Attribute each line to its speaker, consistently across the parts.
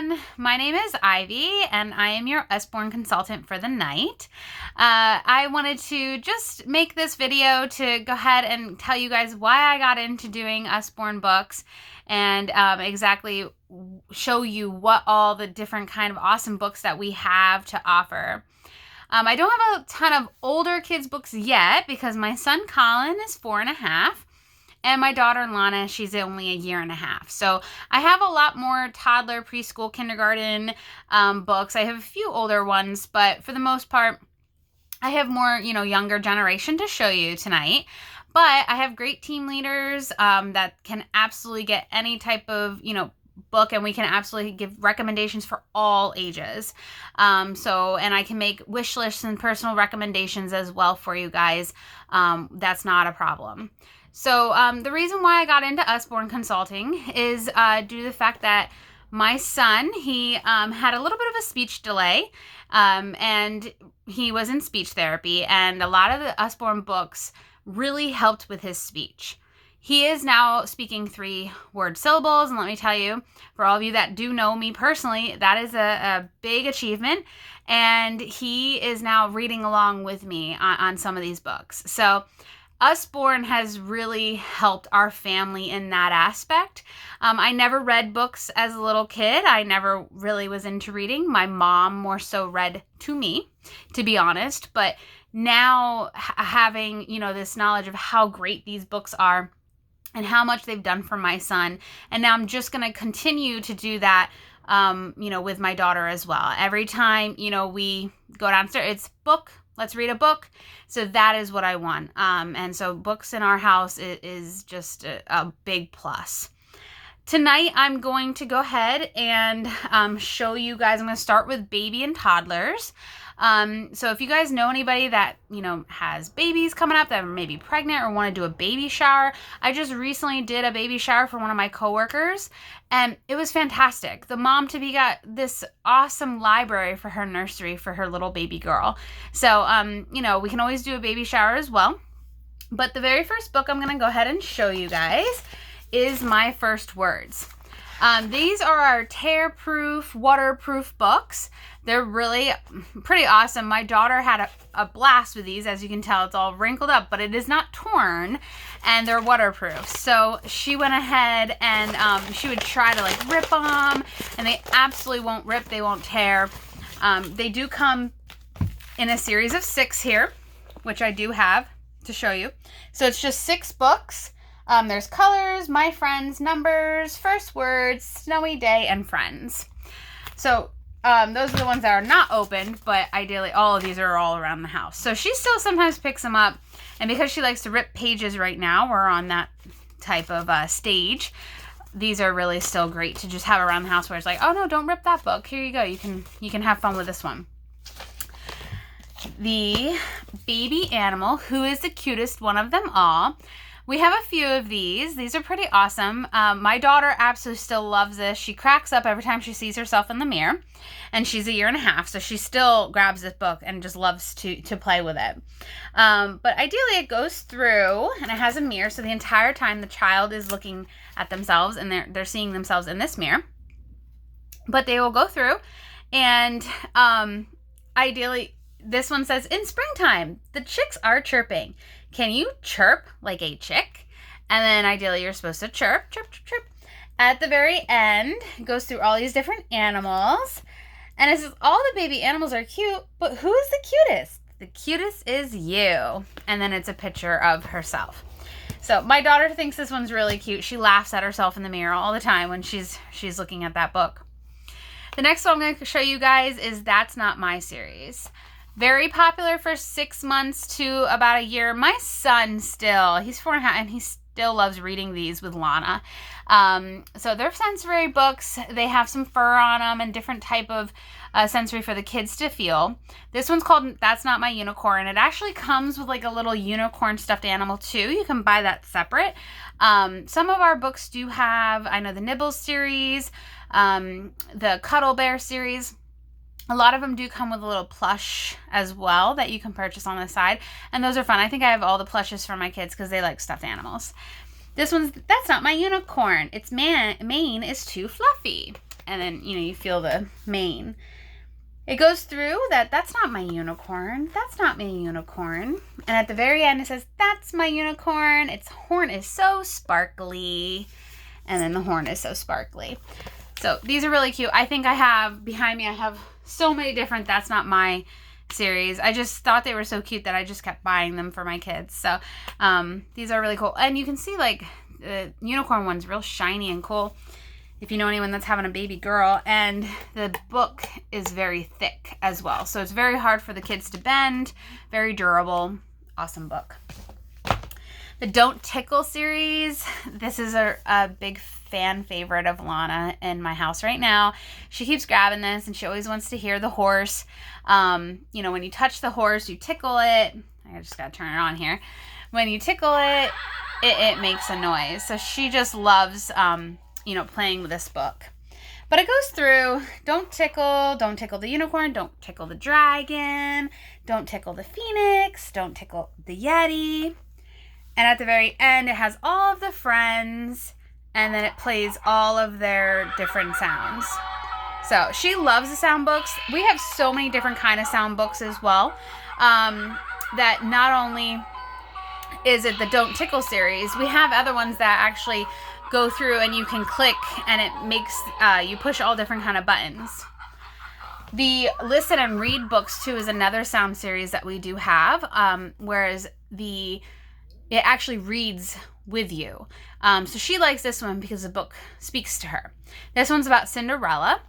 Speaker 1: everyone. My name is Ivy, and I am your Usborne consultant for the night. I wanted to just make this video to go ahead and tell you guys why I got into doing Usborne books and exactly show you what all the different kind of awesome books that we have to offer. I don't have a ton of older kids books yet because my son Colin is 4.5. And my daughter, Lana, she's only 1.5 years. So I have a lot more toddler, preschool, kindergarten books. I have a few older ones, but for the most part, I have more, younger generation to show you tonight. But I have great team leaders that can absolutely get any type of, book, and we can absolutely give recommendations for all ages. And I can make wish lists and personal recommendations as well for you guys. That's not a problem. So the reason why I got into Usborne Consulting is due to the fact that my son, he had a little bit of a speech delay, and he was in speech therapy, and a lot of the Usborne books really helped with his speech. He is now speaking 3-word syllables, and let me tell you, for all of you that do know me personally, that is a big achievement, and he is now reading along with me on some of these books. So Usborne has really helped our family in that aspect. I never read books as a little kid. I never really was into reading. My mom more so read to me, to be honest. But now having, this knowledge of how great these books are and how much they've done for my son. And now I'm just going to continue to do that, with my daughter as well. Every time, we go downstairs, it's book. Let's read a book. So that is what I want. And so books in our house is just a big plus. Tonight, I'm going to go ahead and show you guys. I'm going to start with baby and toddlers. So if you guys know anybody that, has babies coming up that are maybe pregnant or want to do a baby shower, I just recently did a baby shower for one of my coworkers, and it was fantastic. The mom-to-be got this awesome library for her nursery for her little baby girl. So, we can always do a baby shower as well. But the very first book I'm going to go ahead and show you guys is My First Words. These are our tear-proof, waterproof books. They're really pretty awesome. My daughter had a blast with these. As you can tell, it's all wrinkled up, but it is not torn, and they're waterproof. So she went ahead and she would try to rip them, and they absolutely won't rip. They won't tear. They do come in a series of 6 here, which I do have to show you. So it's just 6 books. There's colors, my friends, numbers, first words, snowy day, and friends. So those are the ones that are not opened, but ideally all of these are all around the house. So she still sometimes picks them up, and because she likes to rip pages right now, we're on that type of stage. These are really still great to just have around the house where it's like, oh no, don't rip that book. Here you go. You can have fun with this one. The baby animal, who is the cutest one of them all. We have a few of these. These are pretty awesome. My daughter absolutely still loves this. She cracks up every time she sees herself in the mirror. And she's 1.5 years, so she still grabs this book and just loves to play with it. But ideally, it goes through, and it has a mirror, so the entire time the child is looking at themselves, and they're seeing themselves in this mirror. But they will go through, and ideally, this one says, in springtime, the chicks are chirping. Can you chirp like a chick? And then ideally you're supposed to chirp, chirp, chirp, chirp. At the very end, it goes through all these different animals. And it says all the baby animals are cute, but who's the cutest? The cutest is you. And then it's a picture of herself. So my daughter thinks this one's really cute. She laughs at herself in the mirror all the time when she's looking at that book. The next one I'm going to show you guys is That's Not My Series. Very popular for 6 months to about 1 year. My son still, he's 4.5, and he still loves reading these with Lana. So they're sensory books. They have some fur on them and different type of sensory for the kids to feel. This one's called That's Not My Unicorn. It actually comes with a little unicorn stuffed animal too. You can buy that separate. Some of our books do have, I know the Nibbles series, the Cuddle Bear series. A lot of them do come with a little plush as well that you can purchase on the side. And those are fun. I think I have all the plushes for my kids because they like stuffed animals. This one's That's Not My Unicorn. Its mane is too fluffy. and then, you feel the mane. It goes through that's not my unicorn. That's not my unicorn. And at the very end, it says, that's my unicorn. Its horn is so sparkly. And then the horn is so sparkly. So these are really cute. I think behind me, I have so many different That's Not My series. I just thought they were so cute that I just kept buying them for my kids. So these are really cool. And you can see like the unicorn one's real shiny and cool if you know anyone that's having a baby girl. And the book is very thick as well. So it's very hard for the kids to bend. Very durable. Awesome book. The Don't Tickle series. This is a big fan favorite of Lana in my house right now. She keeps grabbing this and she always wants to hear the horse. When you touch the horse, you tickle it. I just got to turn it on here. When you tickle it, it makes a noise. So she just loves, playing with this book. But it goes through, don't tickle the unicorn, don't tickle the dragon, don't tickle the phoenix, don't tickle the yeti. And at the very end, it has all of the friends, and then it plays all of their different sounds. So she loves the sound books. We have so many different kind of sound books as well, that not only is it the Don't Tickle series, we have other ones that actually go through and you can click and it makes, you push all different kind of buttons. The Listen and Read books too is another sound series that we do have, whereas it actually reads with you. So she likes this one because the book speaks to her. This one's about Cinderella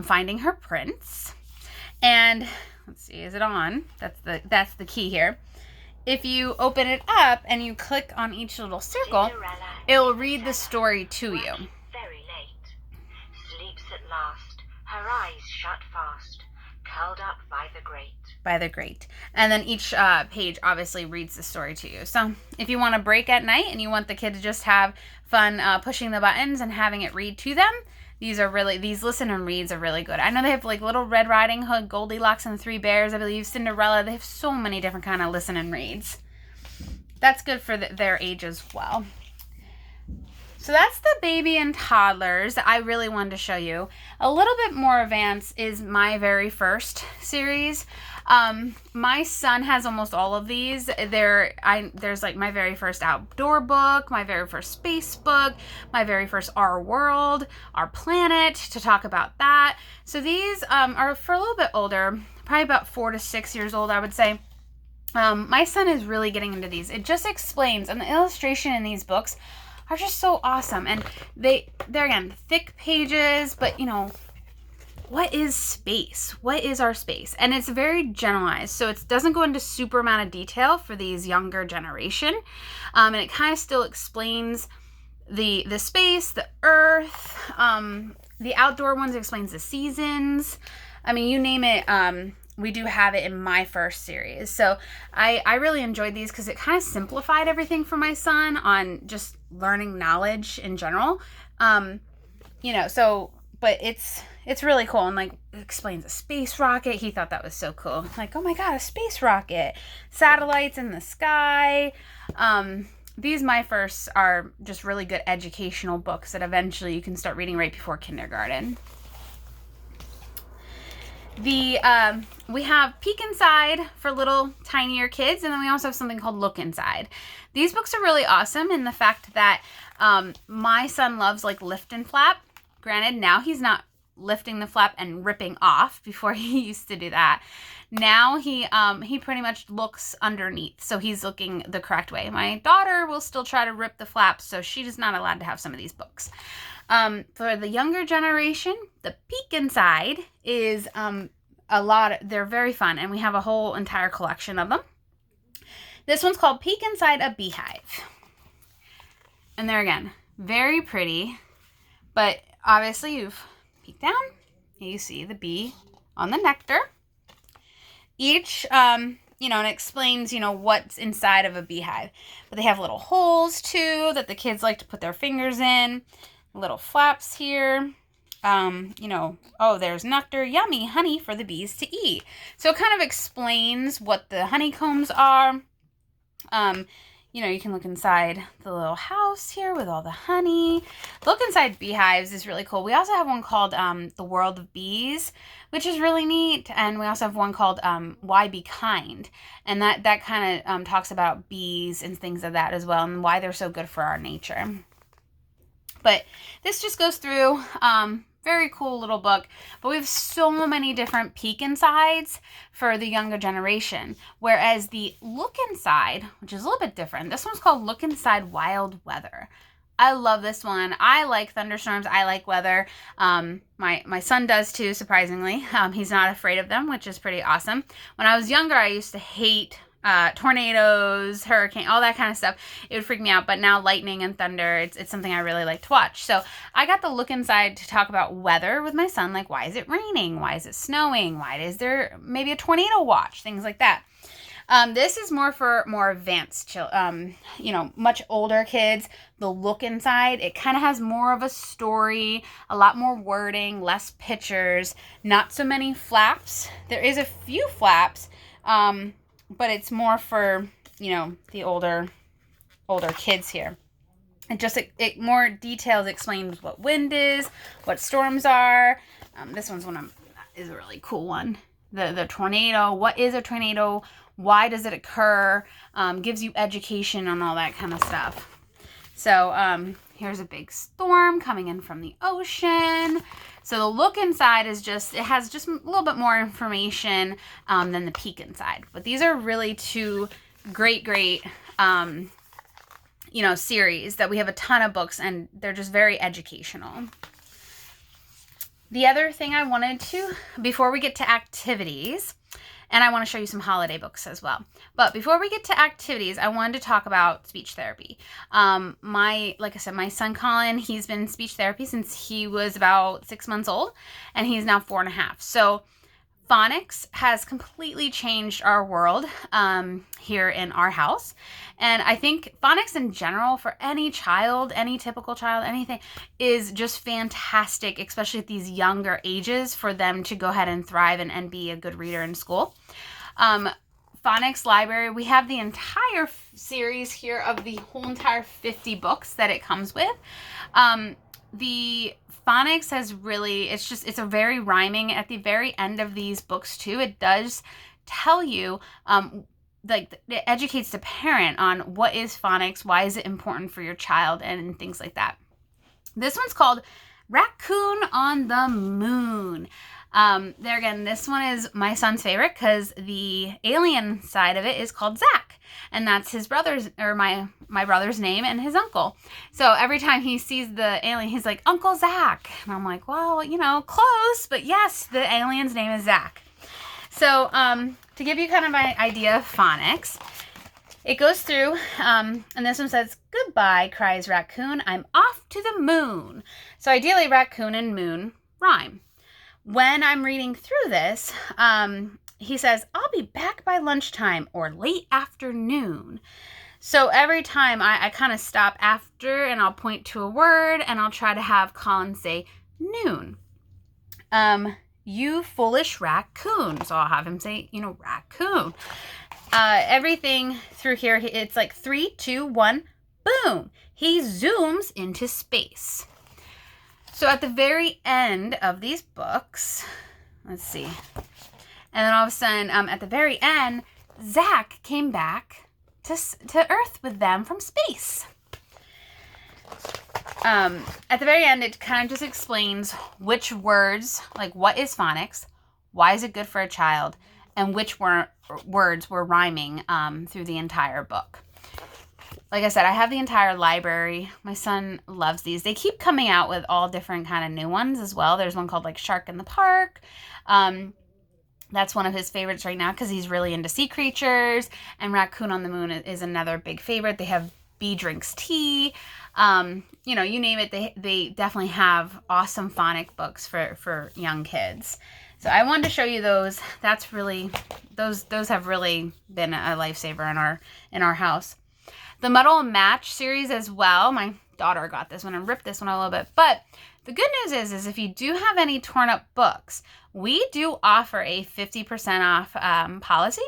Speaker 1: finding her prince. And let's see, is it on? That's the key here. If you open it up and you click on each little circle, it will read the story to you.
Speaker 2: Very late. Sleeps at last, her eyes shut fast, curled up by the grate.
Speaker 1: And then each page obviously reads the story to you. So if you want to break at night and you want the kid to just have fun pushing the buttons and having it read to them, these Listen and Reads are really good. I know they have like Little Red Riding Hood, Goldilocks and the Three Bears, I believe Cinderella. They have so many different kind of Listen and Reads. That's good for their age as well. So that's the baby and toddlers that I really wanted to show you. A little bit more advanced is My Very First series. My son has almost all of these. There's like My Very First Outdoor book, My Very First Space book, My Very First Our World, Our Planet, to talk about that. So these are for a little bit older, probably about 4 to 6 years old, I would say. My son is really getting into these. It just explains, and the illustration in these books are just so awesome. And they're again, thick pages, but what is space? What is our space? And it's very generalized. So it doesn't go into super amount of detail for these younger generation. And it kind of still explains the space, the earth, the outdoor ones explains the seasons. I mean, you name it, we do have it in My First series. So I really enjoyed these because it kind of simplified everything for my son on just learning knowledge in general. But it's really cool, and like it explains a space rocket. He thought that was so cool. Like, oh my God, a space rocket, satellites in the sky. These My Firsts are just really good educational books that eventually you can start reading right before kindergarten. We have Peek Inside for little tinier kids, and then we also have something called Look Inside. These books are really awesome in the fact that my son loves like lift and flap. Granted, now he's not lifting the flap and ripping off. Before he used to do that. Now he pretty much looks underneath, so he's looking the correct way. My daughter will still try to rip the flap, so she is not allowed to have some of these books. For the younger generation, the Peek Inside is they're very fun, and we have a whole entire collection of them. This one's called Peek Inside a Beehive. And they're, again, very pretty, but obviously you've peeked down, and you see the bee on the nectar. Each, and it explains, what's inside of a beehive. But they have little holes, too, that the kids like to put their fingers in. Little flaps here. There's nectar, yummy honey for the bees to eat. So it kind of explains what the honeycombs are. you know, you can look inside the little house here with all the honey. Look inside beehives is really cool. We also have one called The World of Bees, which is really neat. And we also have one called Why Be Kind. And that kind of talks about bees and things of that as well, and why they're so good for our nature. But this just goes through, very cool little book. But we have so many different peek insides for the younger generation. Whereas the Look Inside, which is a little bit different, this one's called Look Inside Wild Weather. I love this one. I like thunderstorms. I like weather. My son does too, surprisingly. He's not afraid of them, which is pretty awesome. When I was younger, I used to hate tornadoes, hurricane, all that kind of stuff. It would freak me out. But now lightning and thunder, it's something I really like to watch. So I got the Look Inside to talk about weather with my son. Like, why is it raining? Why is it snowing? Why is there maybe a tornado watch? Things like that. This is more for more advanced, you know, much older kids. The Look Inside, it kind of has more of a story, a lot more wording, less pictures, not so many flaps. There is a few flaps, but it's more for, you know, the older kids here. It more details explains what wind is, what storms are. This one's is a really cool one. The tornado. What is a tornado? Why does it occur? Gives you education on all that kind of stuff. So here's a big storm coming in from the ocean. So the Look Inside is it has just a little bit more information than the Peek Inside. But these are really two great, you know, series that we have a ton of books, and they're just very educational. The other thing I wanted to, before we get to activities, and I want to show you some holiday books as well. But before we get to activities, I wanted to talk about speech therapy. Like I said, my son Colin, he's been in speech therapy since he was about 6 months old, and he's now 4.5. So phonics has completely changed our world here in our house. And I think phonics in general for any child, any typical child, anything, is just fantastic, especially at these younger ages, for them to go ahead and thrive and be a good reader in school. Phonics Library, we have the entire series here of the whole entire 50 books that it comes with. The phonics has really, it's a very rhyming. At the very end of these books too, it does tell you, like, it educates the parent on what is phonics, why is it important for your child, and things like that. This one's called Raccoon on the Moon. There again, this one is my son's favorite because the alien side of it is called Zach, and that's his brother's, or my brother's name, and his uncle. So every time he sees the alien, he's like, Uncle Zach. And I'm like, well, you know, close, but yes, the alien's name is Zach. So to give you kind of an idea of phonics, it goes through, and this one says, goodbye, cries Raccoon, I'm off to the moon. So ideally, raccoon and moon rhyme. When I'm reading through this, he says, I'll be back by lunchtime or late afternoon. So every time I kind of stop after, and I'll point to a word, and I'll try to have Colin say noon. You foolish raccoon. So I'll have him say, you know, raccoon. Everything through here, it's like 3, 2, 1, boom. He zooms into space. So at the very end of these books, let's see. And then all of a sudden, at the very end, Zach came back to Earth with them from space. At the very end, it kind of just explains which words, like what is phonics, why is it good for a child, and which words were rhyming through the entire book. Like I said, I have the entire library. My son loves these. They keep coming out with all different kind of new ones as well. There's one called like Shark in the Park. That's one of his favorites right now because he's really into sea creatures. And Raccoon on the Moon is another big favorite. They have Bee Drinks Tea. You know, you name it. They definitely have awesome phonic books for young kids. So I wanted to show you those. That's really, those have really been a lifesaver in our house. The Muddle and Match series as well. My daughter got this one and ripped this one a little bit. But the good news is if you do have any torn up books, we do offer a 50% off policy.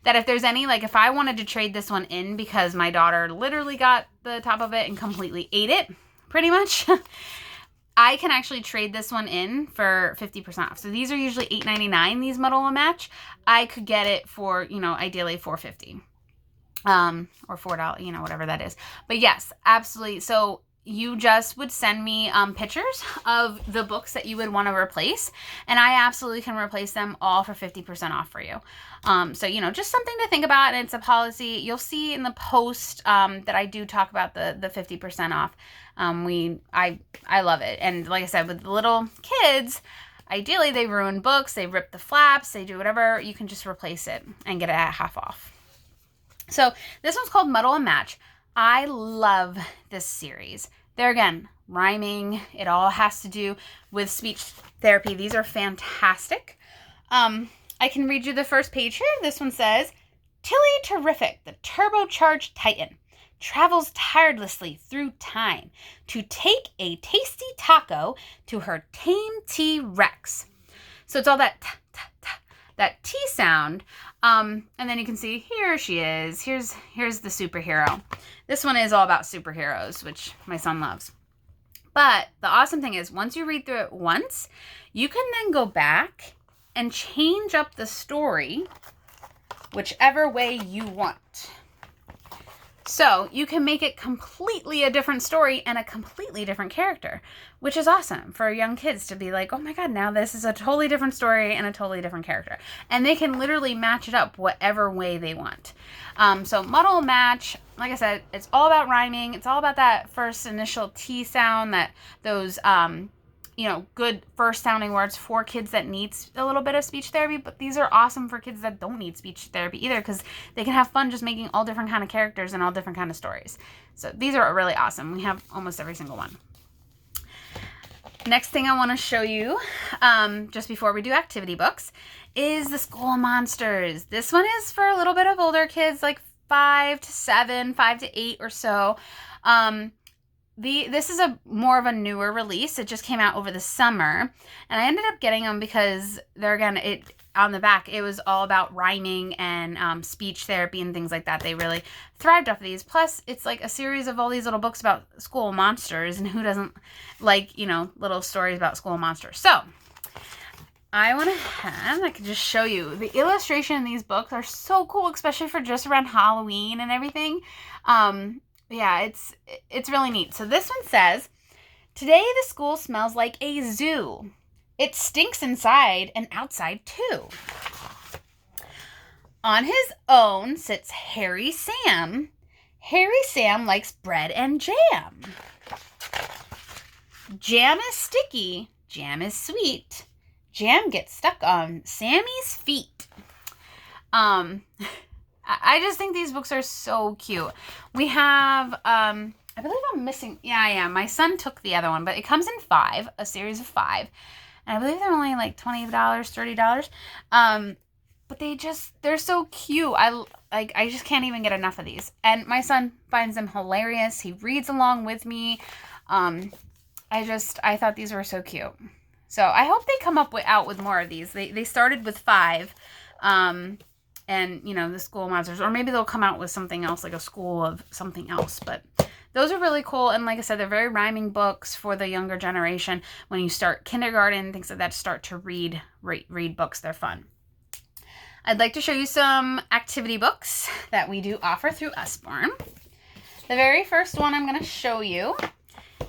Speaker 1: that if there's any, like if I wanted to trade this one in because my daughter literally got the top of it and completely ate it, pretty much, I can actually trade this one in for 50% off. So these are usually $8.99, these Muddle and Match. I could get it for, you know, ideally $4.50. Or $4, you know, whatever that is. But yes, absolutely. So you just would send me pictures of the books that you would want to replace, and I absolutely can replace them all for 50% off for you. So, you know, just something to think about, and it's a policy. You'll see in the post that I do talk about the 50% off. I love it. And like I said, with the little kids, ideally they ruin books, they rip the flaps, they do whatever, you can just replace it and get it at half off. So this one's called Muddle and Match. I love this series. There again, rhyming. It all has to do with speech therapy. These are fantastic. I can read you the first page here. This one says, Tilly Terrific, the turbocharged titan, travels tirelessly through time to take a tasty taco to her tame T-Rex. So it's all that that T sound. And then you can see here she is. Here's the superhero. This one is all about superheroes, which my son loves. But the awesome thing is, once you read through it once, you can then go back and change up the story whichever way you want. So you can make it completely a different story and a completely different character, which is awesome for young kids to be like, oh my God, now this is a totally different story and a totally different character. And they can literally match it up whatever way they want. So Muddle Match, like I said, it's all about rhyming. It's all about that first initial T sound, that those, you know, good first sounding words for kids that need a little bit of speech therapy. But these are awesome for kids that don't need speech therapy either, because they can have fun just making all different kind of characters and all different kind of stories. So these are really awesome. We have almost every single one. Next thing I want to show you, just before we do activity books, is the School of Monsters. This one is for a little bit of older kids, like 5 to 7, 5 to 8 or so. This is a more of a newer release. It just came out over the summer, and I ended up getting them because they're, again, on the back, it was all about rhyming and speech therapy and things like that. They really thrived off of these. Plus, it's like a series of all these little books about school monsters, and who doesn't like, you know, little stories about school monsters? So I went ahead, I can just show you. The illustration in these books are so cool, especially for just around Halloween and everything. Yeah, it's really neat. So this one says, today the school smells like a zoo. It stinks inside and outside too. On his own sits Hairy Sam. Hairy Sam likes bread and jam. Jam is sticky. Jam is sweet. Jam gets stuck on Sammy's feet. I just think these books are so cute. We have, I believe I'm missing, yeah, I am. My son took the other one, but it comes in 5, a series of 5. And I believe they're only like $20, $30. But they're so cute. I just can't even get enough of these. And my son finds them hilarious. He reads along with me. I thought these were so cute. So I hope they come out with more of these. They started with 5. And, you know, the School of Monsters. Or maybe they'll come out with something else, like a school of something else. But those are really cool. And like I said, they're very rhyming books for the younger generation. When you start kindergarten, things like that, start to read books. They're fun. I'd like to show you some activity books that we do offer through Usborne. The very first one I'm going to show you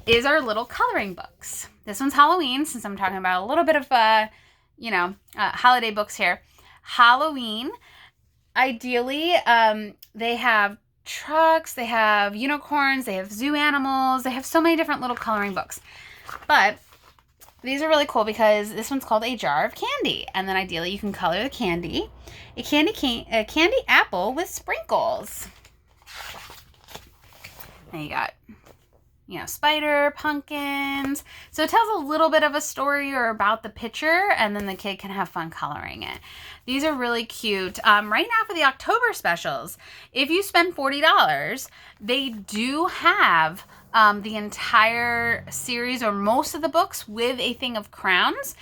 Speaker 1: is our little coloring books. This one's Halloween, since I'm talking about a little bit of, holiday books here. Halloween. Ideally, they have trucks, they have unicorns, they have zoo animals, they have so many different little coloring books. But these are really cool because this one's called A Jar of Candy. And then ideally you can color the candy. A candy apple with sprinkles. And you got, you know, spider, pumpkins. So it tells a little bit of a story or about the picture, and then the kid can have fun coloring it. These are really cute. Right now for the October specials, if you spend $40, they do have the entire series or most of the books with a thing of crowns,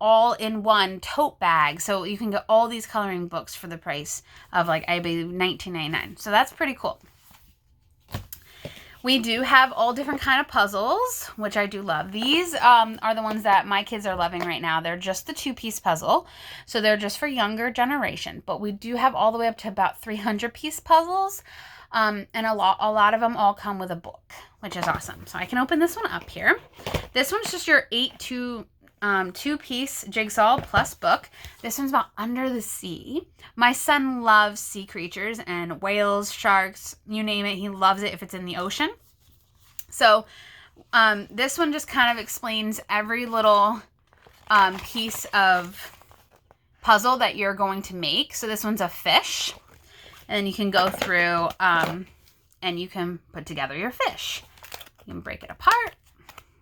Speaker 1: all in one tote bag. So you can get all these coloring books for the price of, like, I believe $19.99. So that's pretty cool. We do have all different kind of puzzles, which I do love. These are the ones that my kids are loving right now. They're just the 2-piece puzzle, so they're just for younger generation. But we do have all the way up to about 300-piece puzzles, and a lot of them all come with a book, which is awesome. So I can open this one up here. This one's just your 2-piece jigsaw plus book. This one's about under the sea. My son loves sea creatures and whales, sharks, you name it. He loves it if it's in the ocean. So this one just kind of explains every little piece of puzzle that you're going to make. So this one's a fish, and then you can go through and you can put together your fish. You can break it apart.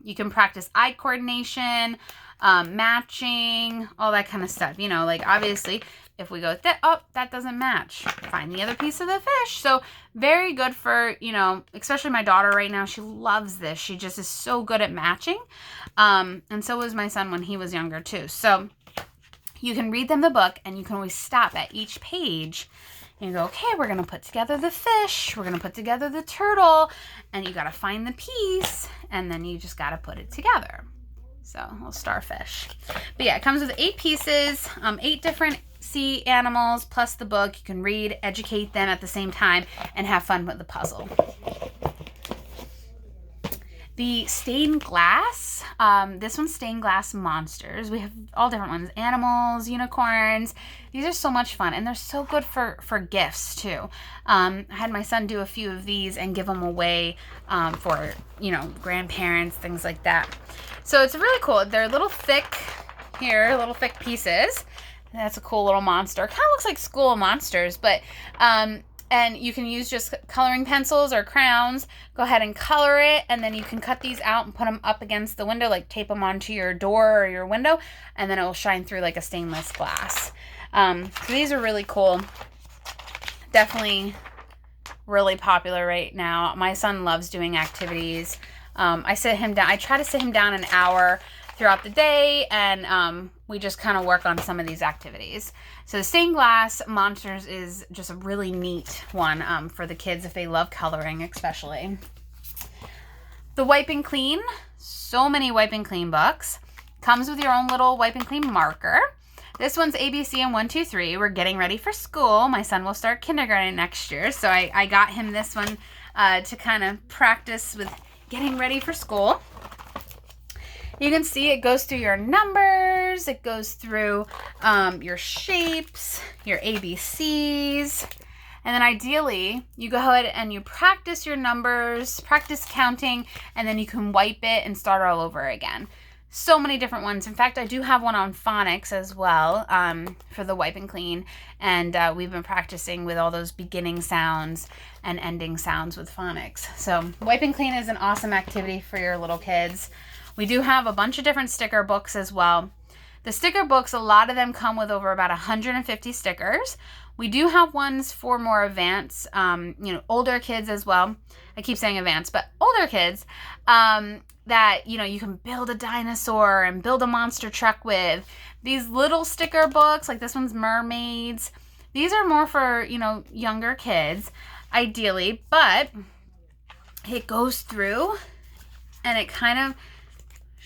Speaker 1: You can practice eye coordination, matching, all that kind of stuff. You know, like, obviously, if we go with that, oh, that doesn't match. Find the other piece of the fish. So very good for, you know, especially my daughter right now. She loves this. She just is so good at matching. And so was my son when he was younger too. So you can read them the book, and you can always stop at each page and you go, okay, we're going to put together the fish. We're going to put together the turtle, and you got to find the piece, and then you just got to put it together. So, a little starfish. But yeah, it comes with 8 pieces, 8 different sea animals, plus the book. You can read, educate them at the same time, and have fun with the puzzle. The stained glass, this one's stained glass monsters. We have all different ones, animals, unicorns. These are so much fun, and they're so good for gifts too. I had my son do a few of these and give them away for, you know, grandparents, things like that. So it's really cool. They're little thick pieces. That's a cool little monster. Kind of looks like School of Monsters, but and you can use just coloring pencils or crowns. Go ahead and color it, and then you can cut these out and put them up against the window, like tape them onto your door or your window, and then it will shine through like a stainless glass. So these are really cool. Definitely really popular right now. My son loves doing activities. I try to sit him down an hour throughout the day, and we just kind of work on some of these activities. So the stained glass monsters is just a really neat one for the kids if they love coloring, especially. The Wipe and Clean, so many Wipe and Clean books. Comes with your own little Wipe and Clean marker. This one's ABC and 1, 2, 3. We're getting ready for school. My son will start kindergarten next year, so I got him this one to kind of practice with getting ready for school. You can see it goes through your numbers, it goes through your shapes, your ABCs, and then ideally you go ahead and you practice your numbers, practice counting, and then you can wipe it and start all over again. So many different ones. In fact, I do have one on phonics as well for the Wipe and Clean, and we've been practicing with all those beginning sounds and ending sounds with phonics. So Wipe and Clean is an awesome activity for your little kids. We do have a bunch of different sticker books as well. The sticker books, a lot of them come with over about 150 stickers. We do have ones for more advanced, older kids as well. I keep saying advanced, but older kids that, you can build a dinosaur and build a monster truck with. These little sticker books, like this one's mermaids. These are more for, younger kids, ideally, but it goes through and it kind of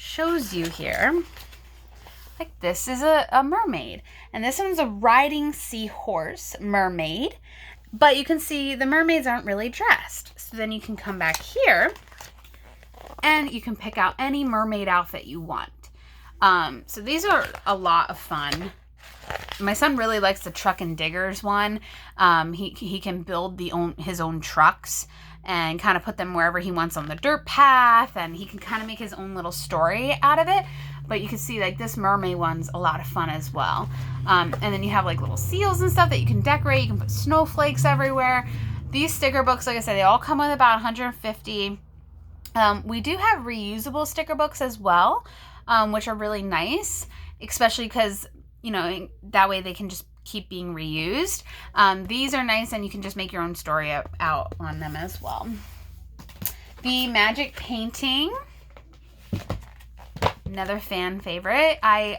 Speaker 1: shows you here, like this is a mermaid, and this one's a riding seahorse mermaid, but you can see the mermaids aren't really dressed. So then you can come back here and you can pick out any mermaid outfit you want. So these are a lot of fun. My son really likes the Truck and Diggers one. He can build his own trucks and kind of put them wherever he wants on the dirt path, and he can kind of make his own little story out of it. But you can see like this mermaid one's a lot of fun as well. And then you have like little seals and stuff that you can decorate. You can put snowflakes everywhere. These sticker books, like I said, they all come with about 150. We do have reusable sticker books as well, which are really nice, especially because, that way they can just keep being reused. These are nice, and you can just make your own story out on them as well. The Magic Painting, another fan favorite. I,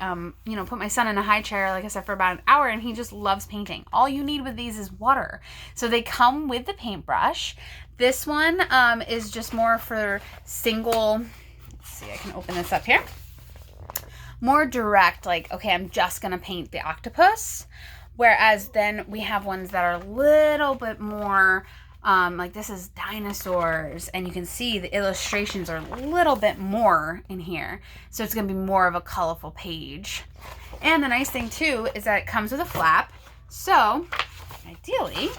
Speaker 1: put my son in a high chair, like I said, for about an hour, and he just loves painting. All you need with these is water. So they come with the paintbrush. This one is just more for single, let's see, I can open this up here. More direct, like, okay, I'm just going to paint the octopus. Whereas then we have ones that are a little bit more, like this is dinosaurs, and you can see the illustrations are a little bit more in here. So it's going to be more of a colorful page. And the nice thing too is that it comes with a flap. So ideally,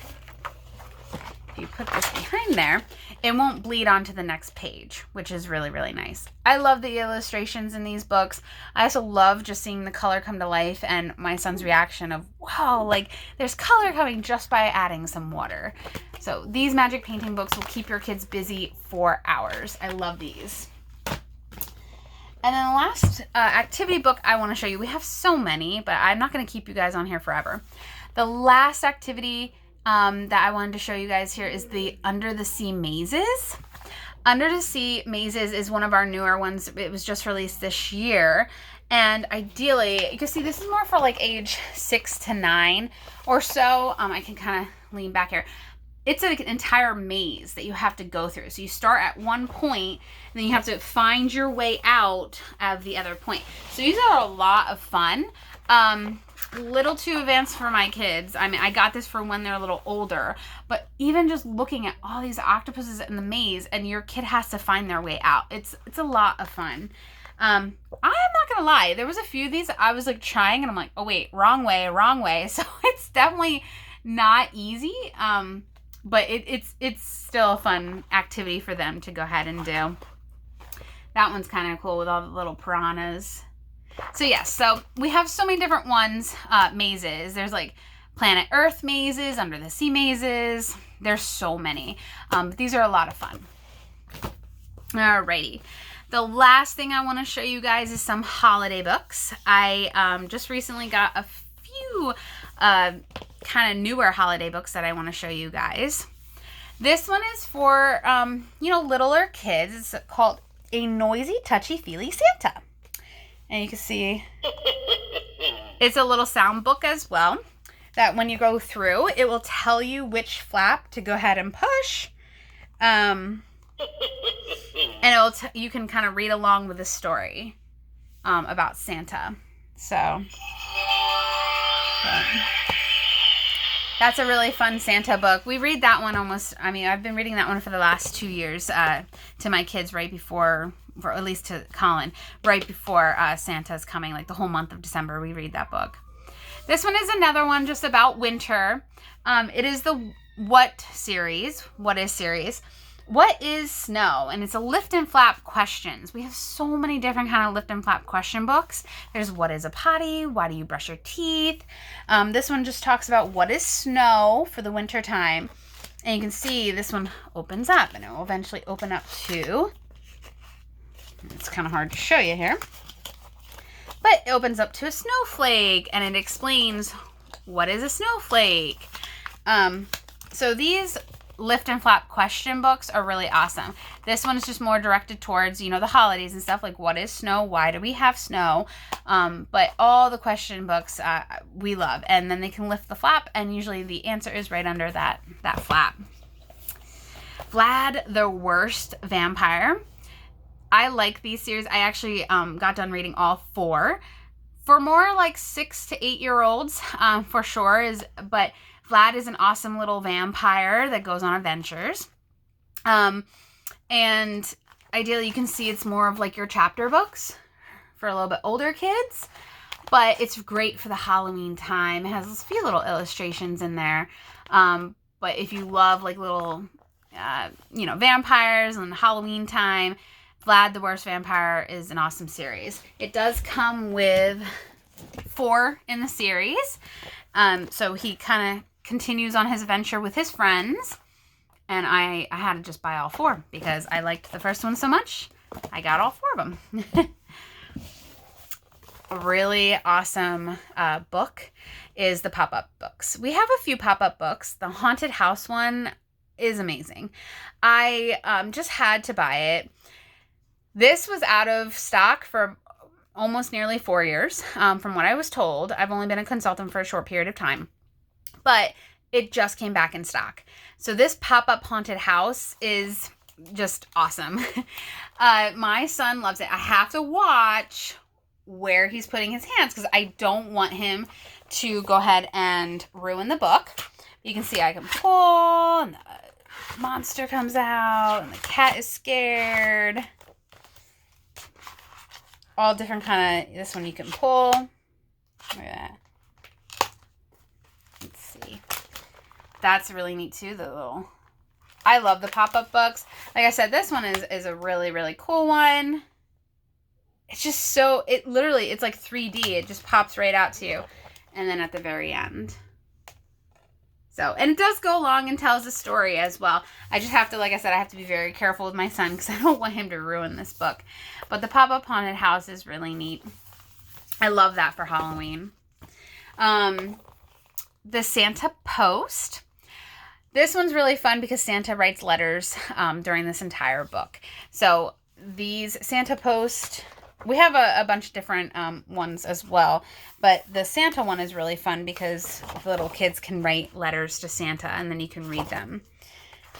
Speaker 1: if you put this behind there, it won't bleed onto the next page, which is really, really nice. I love the illustrations in these books. I also love just seeing the color come to life and my son's reaction of, wow, like there's color coming just by adding some water. So these Magic Painting books will keep your kids busy for hours. I love these. And then the last activity book I want to show you, we have so many, but I'm not going to keep you guys on here forever. The last activity that I wanted to show you guys here is the Under the Sea Mazes. Under the Sea Mazes is one of our newer ones. It was just released this year. And ideally, you can see this is more for like age 6 to 9 or so. I can kind of lean back here. It's an entire maze that you have to go through. So you start at one point, and then you have to find your way out of the other point. So these are a lot of fun. Little too advanced for my kids. I mean, I got this for when they're a little older, but even just looking at all these octopuses in the maze and your kid has to find their way out. It's a lot of fun. I'm not gonna lie, there was a few of these I was like trying and I'm like, oh wait, wrong way. So it's definitely not easy. But it's still a fun activity for them to go ahead and do. That one's kind of cool with all the little piranhas. So yes, so we have so many different ones, mazes. There's like Planet Earth mazes, Under the Sea mazes. There's so many. But these are a lot of fun. Alrighty. The last thing I want to show you guys is some holiday books. I just recently got a few kind of newer holiday books that I want to show you guys. This one is for, littler kids. It's called A Noisy, Touchy-Feely Santa. And you can see it's a little sound book as well, that when you go through, it will tell you which flap to go ahead and push. And you can kind of read along with the story about Santa. So that's a really fun Santa book. We read that one I've been reading that one for the last 2 years to my kids right before, or at least to Colin, right before Santa's coming, like the whole month of December, we read that book. This one is another one just about winter. It is the What series. What is snow? And it's a lift and flap questions. We have so many different kind of lift and flap question books. There's what is a potty? Why do you brush your teeth? This one just talks about what is snow for the winter time. And you can see this one opens up, and it will eventually open up to, it's kind of hard to show you here, but it opens up to a snowflake, and it explains what is a snowflake. So these lift and flap question books are really awesome. This one is just more directed towards, the holidays and stuff, like what is snow? Why do we have snow? But all the question books we love. And then they can lift the flap, and usually the answer is right under that flap. Vlad the Worst Vampire. I like these series. I actually got done reading all 4. For more like 6 to 8 year olds, for sure, but Vlad is an awesome little vampire that goes on adventures. And ideally you can see it's more of like your chapter books for a little bit older kids, but it's great for the Halloween time. It has a few little illustrations in there. But if you love like little, vampires and Halloween time, Vlad the Worst Vampire is an awesome series. It does come with 4 in the series. So he kind of continues on his adventure with his friends. And I had to just buy all 4 because I liked the first one so much. I got all 4 of them. A really awesome book is the pop-up books. We have a few pop-up books. The Haunted House one is amazing. I just had to buy it. This was out of stock for almost nearly 4 years, from what I was told. I've only been a consultant for a short period of time, but it just came back in stock. So this pop-up haunted house is just awesome. My son loves it. I have to watch where he's putting his hands because I don't want him to go ahead and ruin the book. You can see I can pull, and the monster comes out, and the cat is scared. All different kind of, this one you can pull. Look at that. Let's see. That's really neat too, the little, I love the pop-up books. Like I said, this one is a really, really cool one. It's just so, it literally, it's like 3D. It just pops right out to you. And then at the very end. So, and it does go along and tells a story as well. I just have to, like I said, I have to be very careful with my son because I don't want him to ruin this book. But the pop-up haunted house is really neat. I love that for Halloween. The Santa Post. This one's really fun because Santa writes letters during this entire book. So these Santa Post, we have a bunch of different ones as well. But the Santa one is really fun because the little kids can write letters to Santa and then you can read them.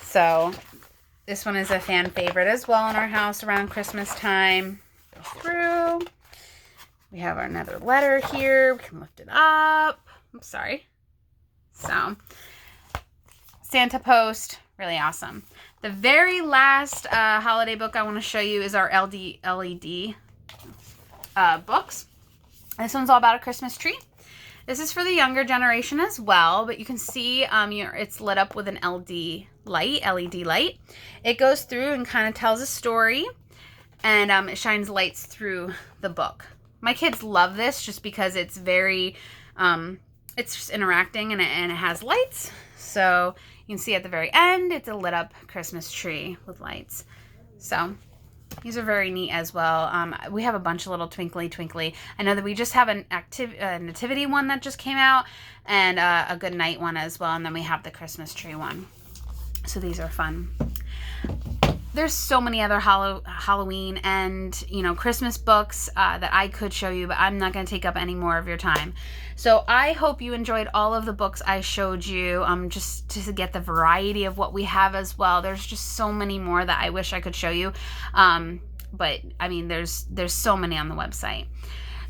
Speaker 1: So this one is a fan favorite as well in our house around Christmas time. Go through. We have another letter here. We can lift it up. I'm sorry. So, Santa Post, really awesome. The very last holiday book I want to show you is our LED books. This one's all about a Christmas tree. This is for the younger generation as well, but you can see it's lit up with an LED light. It goes through and kind of tells a story, and it shines lights through the book. My kids love this just because it's very, it's just interacting and it has lights. So you can see at the very end, it's a lit up Christmas tree with lights. So these are very neat as well. We have a bunch of little twinkly. I know that we just have a nativity one that just came out and a good night one as well. And then we have the Christmas tree one. So these are fun. There's so many other Halloween and, Christmas books that I could show you, but I'm not going to take up any more of your time. So I hope you enjoyed all of the books I showed you, just to get the variety of what we have as well. There's just so many more that I wish I could show you. But I mean, there's so many on the website.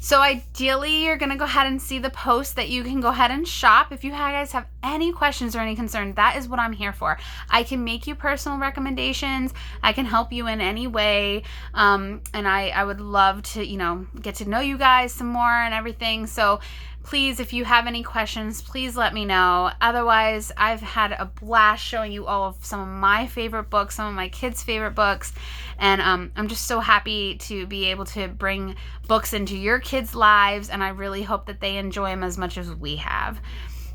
Speaker 1: So ideally, you're going to go ahead and see the post that you can go ahead and shop. If you guys have any questions or any concern, that is what I'm here for. I can make you personal recommendations. I can help you in any way. And I would love to, get to know you guys some more and everything. So please, if you have any questions, please let me know. Otherwise, I've had a blast showing you all of some of my favorite books, some of my kids' favorite books. And I'm just so happy to be able to bring books into your kids' lives. And I really hope that they enjoy them as much as we have.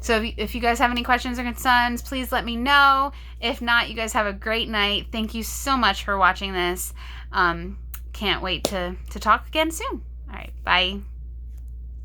Speaker 1: So if you guys have any questions or concerns, please let me know. If not, you guys have a great night. Thank you so much for watching this. Can't wait to talk again soon. All right, bye.